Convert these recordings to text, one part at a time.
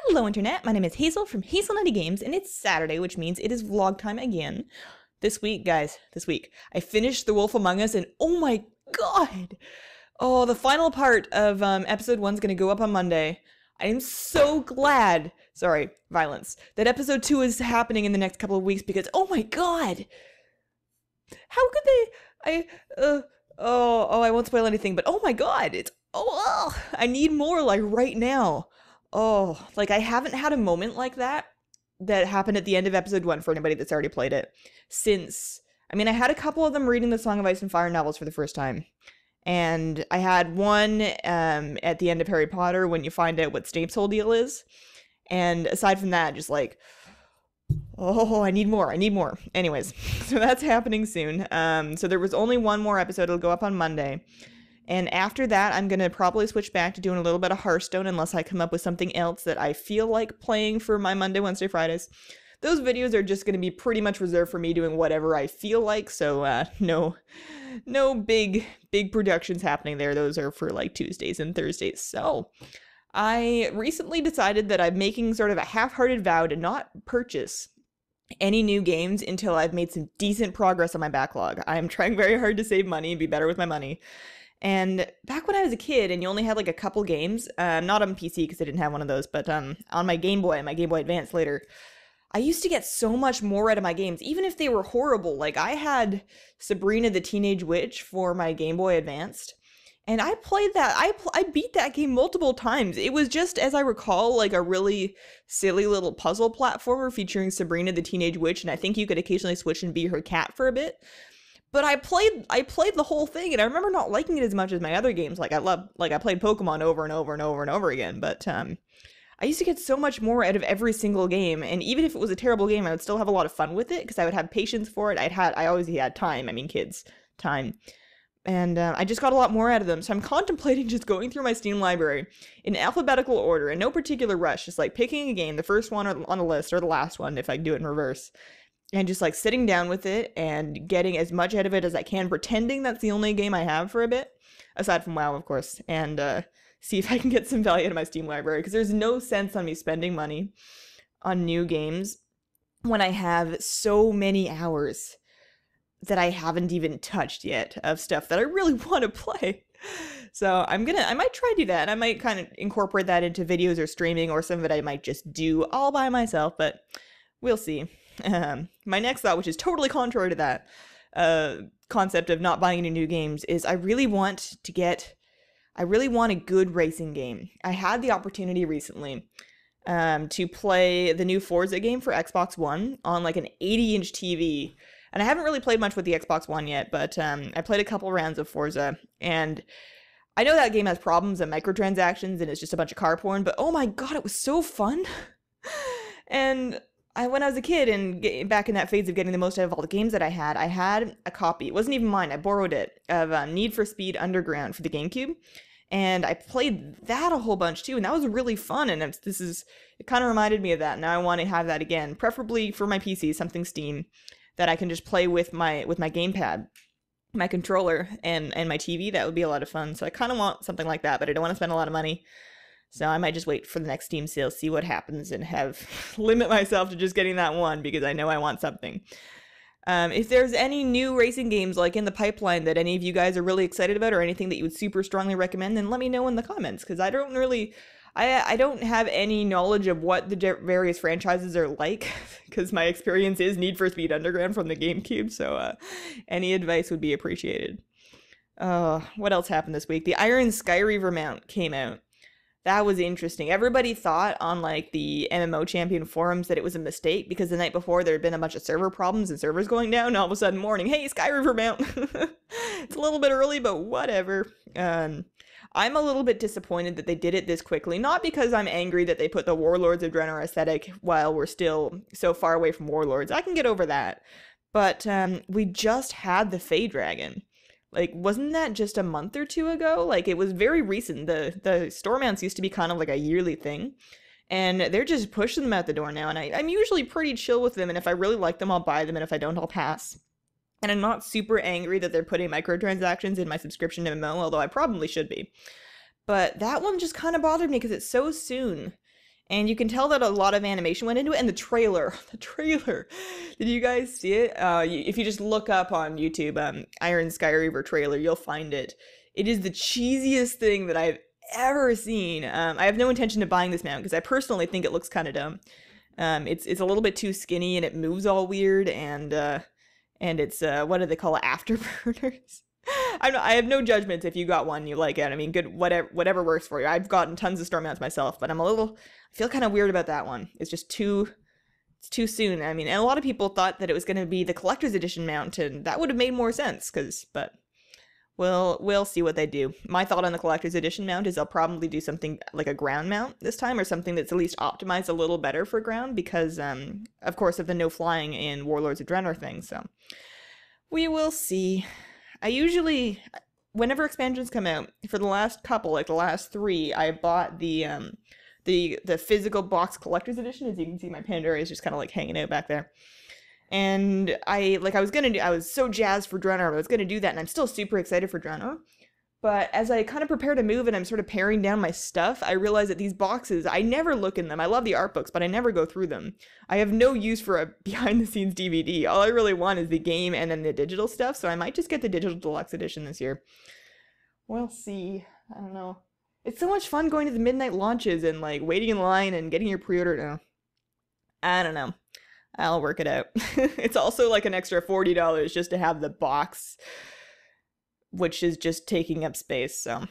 Hello Internet, my name is Hazel from Hazelnuttygames, and it's Saturday, which means it is vlog time again. This week, guys, I finished The Wolf Among Us, and oh my god! Oh, the final part of episode 1 is going to go up on Monday. I am so glad, sorry, violence, that episode 2 is happening in the next couple of weeks because, oh my god! How could they, I won't spoil anything, but oh my god, I need more, like, right now. Oh, like, I haven't had a moment like that happened at the end of episode 1 for anybody that's already played it since, I mean, I had a couple of them reading the Song of Ice and Fire novels for the first time. And I had one at the end of Harry Potter when you find out what Snape's whole deal is. And aside from that, just like, oh, I need more. Anyways, so that's happening soon. So there was only one more episode. It'll go up on Monday. And after that, I'm going to probably switch back to doing a little bit of Hearthstone unless I come up with something else that I feel like playing for my Monday, Wednesday, Fridays. Those videos are just going to be pretty much reserved for me doing whatever I feel like, so no big productions happening there. Those are for like Tuesdays and Thursdays. So I recently decided that I'm making sort of a half-hearted vow to not purchase any new games until I've made some decent progress on my backlog. I'm trying very hard to save money and be better with my money. And back when I was a kid and you only had like a couple games, not on PC because I didn't have one of those, but on my Game Boy Advance later, I used to get so much more out of my games, even if they were horrible. Like, I had Sabrina the Teenage Witch for my Game Boy Advanced, and I played that. I beat that game multiple times. It was just, as I recall, like a really silly little puzzle platformer featuring Sabrina the Teenage Witch, and I think you could occasionally switch and be her cat for a bit. But I played the whole thing, and I remember not liking it as much as my other games. Like, I played Pokemon over and over and over and over again, but I used to get so much more out of every single game, and even if it was a terrible game, I would still have a lot of fun with it, because I would have patience for it. I always had time, I mean, kids, time. And I just got a lot more out of them, so I'm contemplating just going through my Steam library in alphabetical order, in no particular rush, just like picking a game, the first one on the list, or the last one, if I do it in reverse. And just like sitting down with it and getting as much out of it as I can, pretending that's the only game I have for a bit, aside from WoW, of course, and see if I can get some value out of my Steam library, because there's no sense on me spending money on new games when I have so many hours that I haven't even touched yet of stuff that I really want to play. So I might try to do that. I might kind of incorporate that into videos or streaming, or some of it I might just do all by myself, but we'll see. My next thought, which is totally contrary to that concept of not buying any new games, is I really want a good racing game. I had the opportunity recently to play the new Forza game for Xbox One on like an 80-inch TV. And I haven't really played much with the Xbox One yet, but I played a couple rounds of Forza, and I know that game has problems and microtransactions and it's just a bunch of car porn, but oh my god, it was so fun! And when I was a kid and back in that phase of getting the most out of all the games that I had a copy. It wasn't even mine, I borrowed it, of Need for Speed Underground for the GameCube. And I played that a whole bunch too, and that was really fun, and it kind of reminded me of that. Now I want to have that again, preferably for my PC, something Steam, that I can just play with my gamepad, my controller, and my TV. That would be a lot of fun. So I kind of want something like that, but I don't want to spend a lot of money. So I might just wait for the next Steam sale, see what happens, and limit myself to just getting that one, because I know I want something. If there's any new racing games like in the pipeline that any of you guys are really excited about, or anything that you would super strongly recommend, then let me know in the comments, because I don't have any knowledge of what the various franchises are like, because my experience is Need for Speed Underground from the GameCube, so any advice would be appreciated. What else happened this week? The Iron Skyreaver mount came out. That was interesting. Everybody thought on like the MMO Champion forums that it was a mistake because the night before there had been a bunch of server problems and servers going down, and all of a sudden morning, hey, Skyreaver mount! It's a little bit early, but whatever. I'm a little bit disappointed that they did it this quickly, not because I'm angry that they put the Warlords of Draenor aesthetic while we're still so far away from Warlords. I can get over that. But we just had the Fey Dragon. Like, wasn't that just a month or two ago? Like, it was very recent. The store mounts used to be kind of like a yearly thing. And they're just pushing them out the door now. And I'm usually pretty chill with them. And if I really like them, I'll buy them. And if I don't, I'll pass. And I'm not super angry that they're putting microtransactions in my subscription to MMO, although I probably should be. But that one just kind of bothered me because it's so soon. And you can tell that a lot of animation went into it. And the trailer, did you guys see it? If you just look up on YouTube, Iron Skyreaver trailer, you'll find it. It is the cheesiest thing that I've ever seen. I have no intention of buying this mount because I personally think it looks kind of dumb. It's a little bit too skinny and it moves all weird, and it's what do they call it, afterburners? I have no judgments if you got one you like it. I mean, good, whatever works for you. I've gotten tons of storm mounts myself, but I feel kind of weird about that one. It's just too soon. I mean, and a lot of people thought that it was going to be the collector's edition mount, and that would have made more sense, but we'll see what they do. My thought on the collector's edition mount is they'll probably do something like a ground mount this time, or something that's at least optimized a little better for ground, because of course of the no flying in Warlords of Draenor thing. So we will see. I usually, whenever expansions come out, for the last couple, like the last 3, I bought the physical box collector's edition. As you can see, my Pandora is just kind of like hanging out back there. And I was so jazzed for Draenor, I was gonna do that, and I'm still super excited for Draenor. But as I kind of prepare to move and I'm sort of paring down my stuff, I realize that these boxes, I never look in them. I love the art books, but I never go through them. I have no use for a behind-the-scenes DVD. All I really want is the game and then the digital stuff, so I might just get the digital deluxe edition this year. We'll see. I don't know. It's so much fun going to the midnight launches and, like, waiting in line and getting your pre-order now. I don't know. I'll work it out. It's also like an extra $40 just to have the box, which is just taking up space, so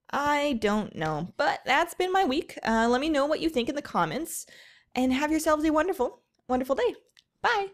I don't know. But that's been my week. Let me know what you think in the comments, and have yourselves a wonderful, wonderful day. Bye!